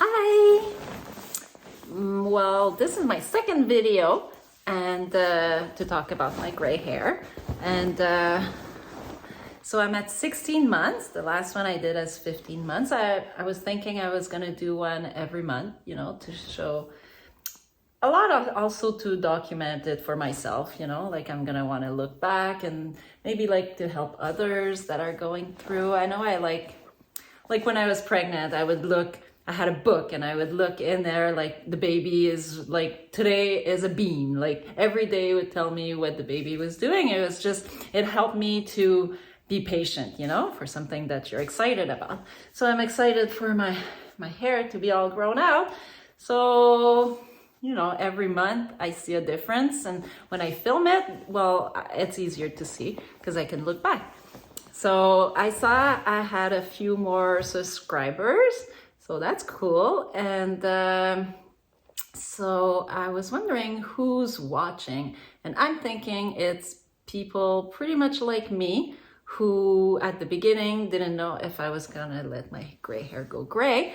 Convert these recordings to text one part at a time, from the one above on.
Hi! Well, this is my second video and to talk about my gray hair. And so I'm at 16 months. The last one I did is 15 months. I was thinking I was gonna do one every month, to show a lot of, also to document it for myself, like I'm gonna want to look back and maybe like to help others that are going through. I know I like when I was pregnant, I had a book and I would look in there, like the baby is like, today is a bean. Like every day would tell me what the baby was doing. It helped me to be patient, for something that you're excited about. So I'm excited for my hair to be all grown out. So, every month I see a difference. And when I film it, well, it's easier to see because I can look back. So I saw I had a few more subscribers, so that's cool. And so I was wondering who's watching, and I'm thinking it's people pretty much like me who at the beginning didn't know if I was gonna let my gray hair go gray,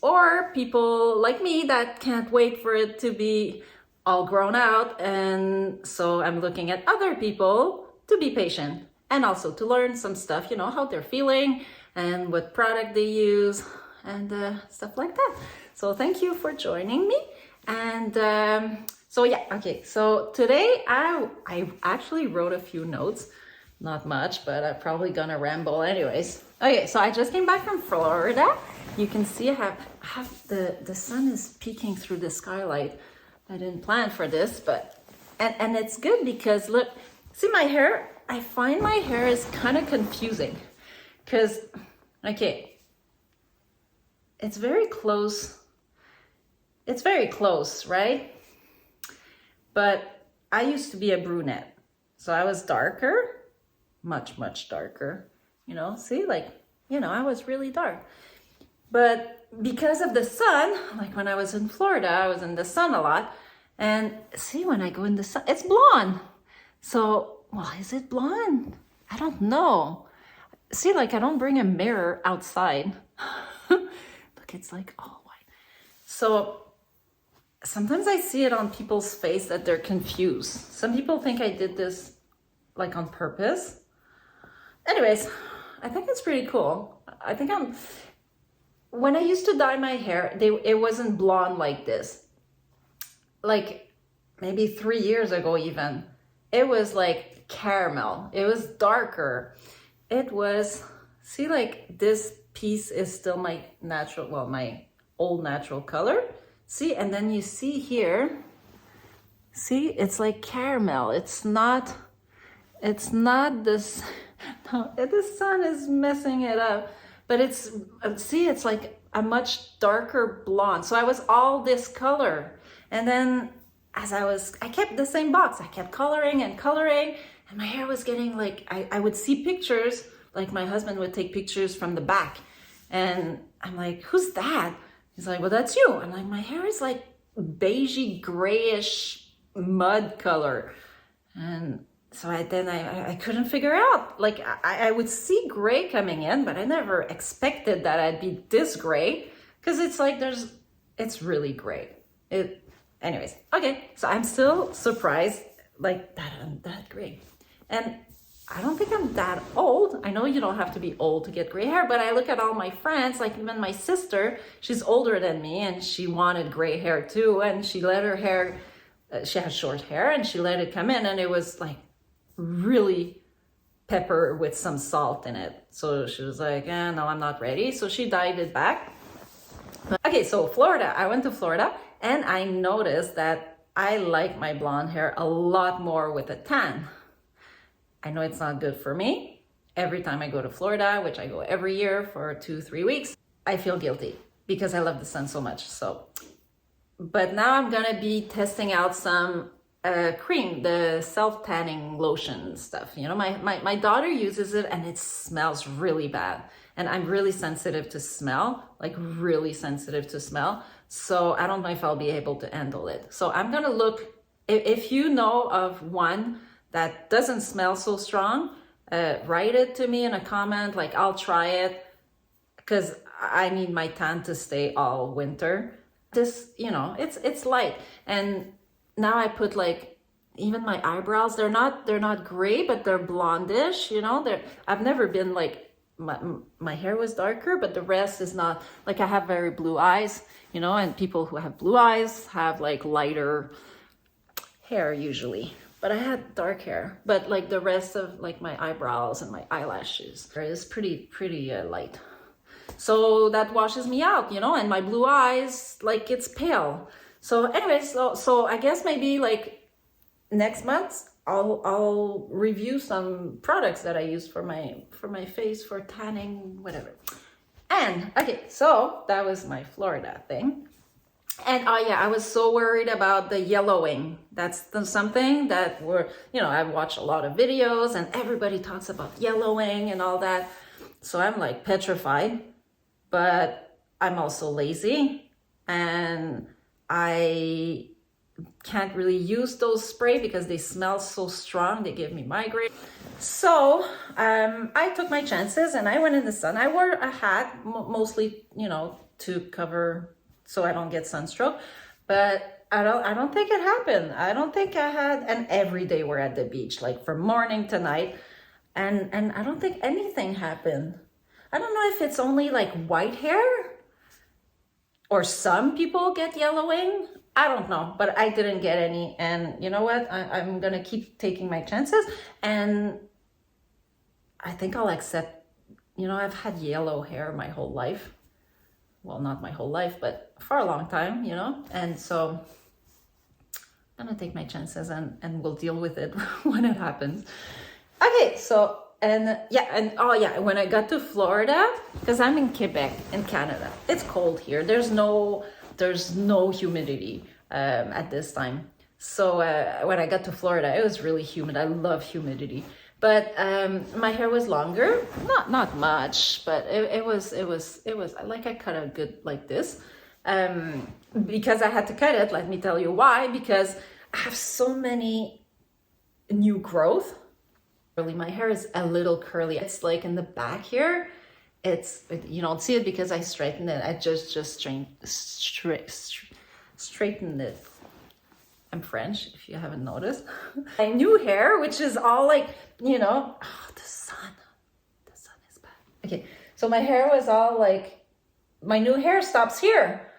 or people like me that can't wait for it to be all grown out. And so I'm looking at other people to be patient and also to learn some stuff, how they're feeling and what product they use and stuff like that. So thank you for joining me. And so today I actually wrote a few notes, not much, but I'm probably gonna ramble anyways. Okay, so I just came back from Florida. You can see I have the sun is peeking through the skylight. I didn't plan for this, but and it's good because look, see my hair? I find my hair is kind of confusing because, okay, it's very close. It's very close, right? But I used to be a brunette. So I was darker, much, much darker, see, I was really dark. But because of the sun, like when I was in Florida, I was in the sun a lot. And see, when I go in the sun, it's blonde. So, well, is it blonde? I don't know. See, I don't bring a mirror outside. Look, it's like all white. So sometimes I see it on people's face that they're confused. Some people think I did this on purpose. Anyways, I think it's pretty cool. When I used to dye my hair, it wasn't blonde like this. Like maybe 3 years ago even. It was like caramel. It was darker. It was, see, this piece is still my my old natural color. See, and then you see here, see, it's like caramel. It's not this, no, the sun is messing it up, but see, it's like a much darker blonde. So I was all this color. And then I kept the same box. I kept coloring, and my hair was getting I would see pictures, like my husband would take pictures from the back. And I'm like, who's that? He's like, well, that's you. I'm like, my hair is like beigey, grayish mud color. And so I couldn't figure out, I would see gray coming in, but I never expected that I'd be this gray, because it's it's really gray. Anyways, okay, so I'm still surprised that I'm that gray. And I don't think I'm that old. I know you don't have to be old to get gray hair, but I look at all my friends, even my sister, she's older than me and she wanted gray hair too. And she let her hair, she has short hair, and she let it come in, and it was really pepper with some salt in it. So she was like, no, I'm not ready. So she dyed it back. Okay, so Florida, I went to Florida. And I noticed that I like my blonde hair a lot more with a tan. I know it's not good for me. Every time I go to Florida, which I go every year for 2-3 weeks, I feel guilty because I love the sun so much. But now I'm gonna be testing out some cream, the self-tanning lotion stuff. My daughter uses it and it smells really bad. And I'm really sensitive to smell, really sensitive to smell. So I don't know if I'll be able to handle it. So I'm gonna look, if you know of one that doesn't smell so strong, write it to me in a comment, I'll try it. Because I need my tan to stay all winter. This, you know, it's light. And now I put like, even my eyebrows, they're not gray, but they're blondish, you know. I've never been like, my hair was darker, but the rest is not. Like, I have very blue eyes, you know, and people who have blue eyes have like lighter hair usually. But I had dark hair, but like the rest of like my eyebrows and my eyelashes is pretty light. So that washes me out, you know, and my blue eyes, like, it's pale. So anyways, so I guess maybe like next month I'll review some products that I use for my face, for tanning, whatever. And okay, so that was my Florida thing. And oh yeah, I was so worried about the yellowing. That's something that you know, I've watched a lot of videos and everybody talks about yellowing and all that. So I'm like petrified, but I'm also lazy and I can't really use those spray because they smell so strong. They give me migraine. So I took my chances and I went in the sun. I wore a hat, mostly, you know, to cover so I don't get sunstroke, but I don't think it happened. I don't think I had, and every day we're at the beach, like from morning to night, and I don't think anything happened. I don't know if it's only like white hair or some people get yellowing. I don't know, but I didn't get any. And you know what? I'm gonna keep taking my chances, and I think I'll accept, you know, I've had yellow hair my whole life. Well, not my whole life, but for a long time, you know? And so I'm gonna take my chances and we'll deal with it when it happens. Okay, so, and yeah, and oh yeah, when I got to Florida, because I'm in Quebec, in Canada, it's cold here. There's no humidity at this time. So when I got to Florida, it was really humid. I love humidity. But my hair was longer, not much, but it was like I cut it good like this. Because I had to cut it, let me tell you why, because I have so many new growth. Really, my hair is a little curly. It's like in the back here. You don't see it because I straightened it. I just straightened it. I'm French, if you haven't noticed. My new hair, which is all like, you know, oh, the sun is bad. Okay, so my hair was all like, my new hair stops here.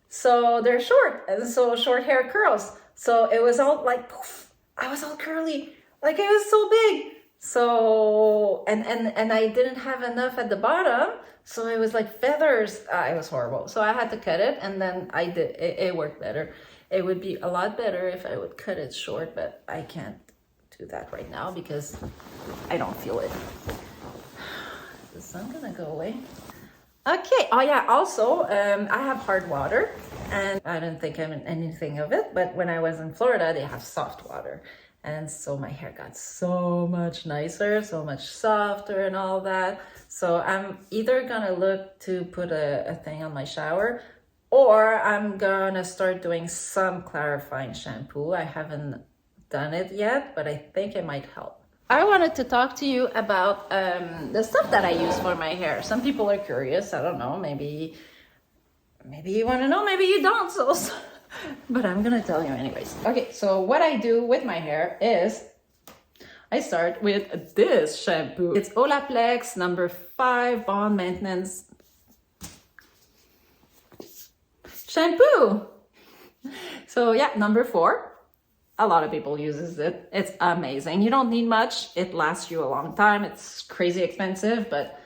So they're short, and so short hair curls. So it was all like, poof, I was all curly, like it was so big. So, and I didn't have enough at the bottom. So it was like feathers. It was horrible. So I had to cut it, and then I did, it worked better. It would be a lot better if I would cut it short, but I can't do that right now because I don't feel it. Is the sun gonna go away? Okay, oh yeah, also, I have hard water and I didn't think anything of it, but when I was in Florida, they have soft water. And so my hair got so much nicer, so much softer and all that. So I'm either gonna look to put a thing on my shower, or I'm gonna start doing some clarifying shampoo. I haven't done it yet, but I think it might help. I wanted to talk to you about the stuff that I use for my hair. Some people are curious. I don't know. Maybe you want to know. Maybe you don't. So, but I'm gonna tell you anyways. Okay. So what I do with my hair is I start with this shampoo. It's Olaplex number 5 Bond Maintenance shampoo. So yeah, number 4. A lot of people uses it. It's amazing. You don't need much. It lasts you a long time. It's crazy expensive, but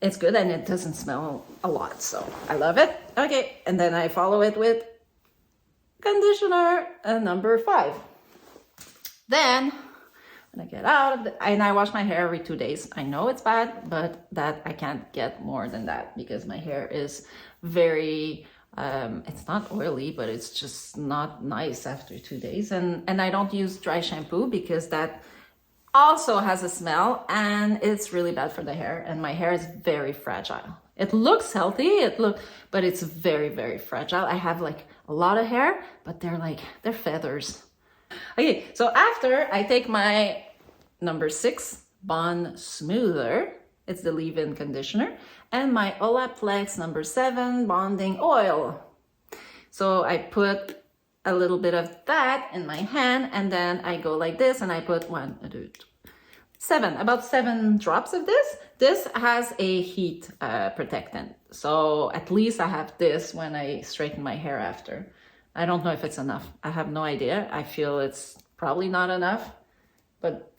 it's good and it doesn't smell a lot. So I love it. Okay, and then I follow it with conditioner number 5. Then when I get out of and I wash my hair every 2 days. I know it's bad, but that I can't get more than that because my hair is very it's not oily, but it's just not nice after 2 days. And I don't use dry shampoo because that also has a smell and it's really bad for the hair. And my hair is very fragile. It looks healthy, but it's very, very fragile. I have like a lot of hair, but they're feathers. Okay, so after I take my number 6 Bond Smoother, it's the leave-in conditioner, and my Olaplex #7 bonding oil. So I put a little bit of that in my hand, and then I go like this, and I put about 7 drops of this. This has a heat protectant, so at least I have this when I straighten my hair after. I don't know if it's enough. I have no idea. I feel it's probably not enough, but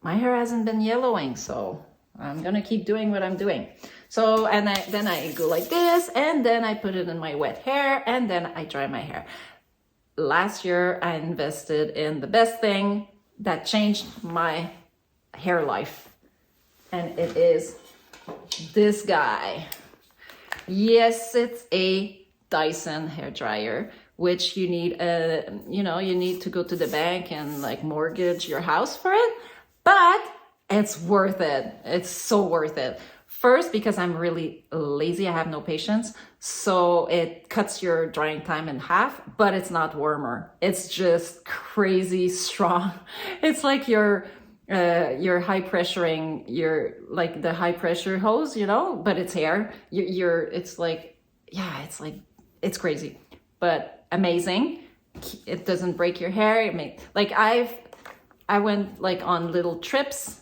my hair hasn't been yellowing, so I'm gonna keep doing what I'm doing. So, and then I go like this, and then I put it in my wet hair, and then I dry my hair. Last year, I invested in the best thing that changed my hair life, and it is this guy. Yes, it's a Dyson hair dryer, which you need you need to go to the bank and like mortgage your house for it, but it's worth it. It's so worth it. First, because I'm really lazy, I have no patience, so it cuts your drying time in half, but it's not warmer. It's just crazy strong. It's like you're high pressuring like the high pressure hose, but it's hair. It's crazy, but amazing. It doesn't break your hair. I went like on little trips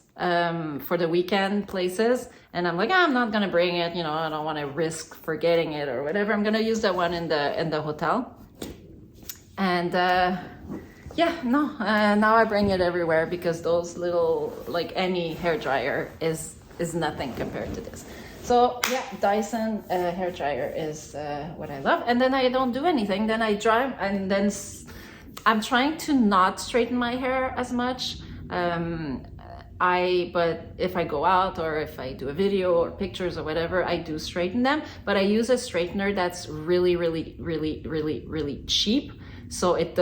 for the weekend places, and I'm like, I'm not gonna bring it, I don't want to risk forgetting it or whatever. I'm gonna use that one in the hotel. And now I bring it everywhere, because those little, like any hair dryer is nothing compared to this. So yeah, Dyson hair dryer is what I love. And then I don't do anything. Then I dry, and then I'm trying to not straighten my hair as much. But if I go out or if I do a video or pictures or whatever, I do straighten them. But I use a straightener that's really, really, really, really, really cheap. So it's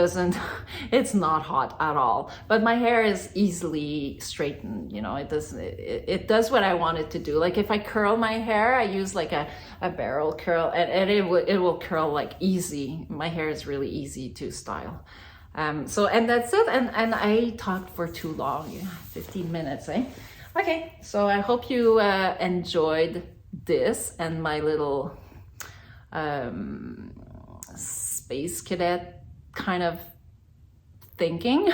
not hot at all. But my hair is easily straightened, it does what I want it to do. Like if I curl my hair, I use like a barrel curl, and it will curl like easy. My hair is really easy to style. And that's it. And I talked for too long, 15 minutes, eh? Okay, so I hope you enjoyed this and my little space cadet kind of thinking.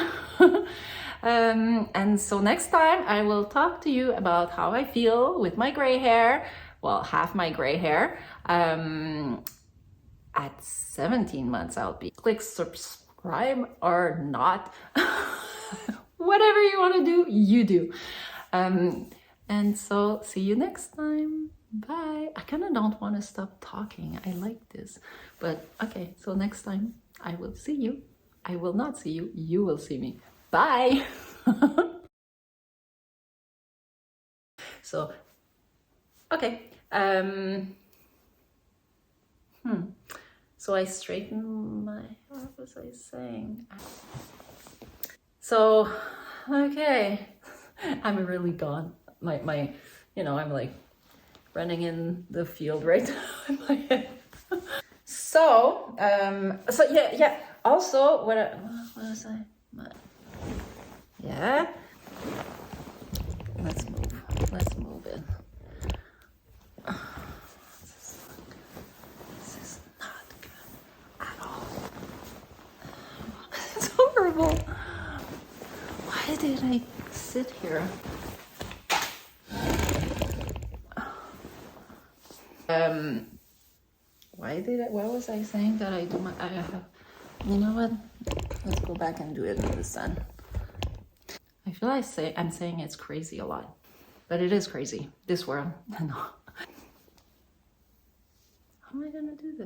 And so next time I will talk to you about how I feel with my gray hair, well, half my gray hair. At 17 months, I'll be. Click subscribe or not. Whatever you want to do, you do. And so see you next time. Bye. I kind of don't want to stop talking. I like this. But okay, so next time I will see you. I will not see you. You will see me. Bye. So, okay. So I straighten my, what was I saying? So, okay. I'm really gone. My, I'm like running in the field right now in my head. So yeah. Also, what was I? Yeah. Let's move it. This is not good at all. It's horrible. Why did I sit here? What was I saying that I do you know what? Let's go back and do it in the sun. I feel I'm saying it's crazy a lot, but it is crazy. This world, I know. How am I gonna do this?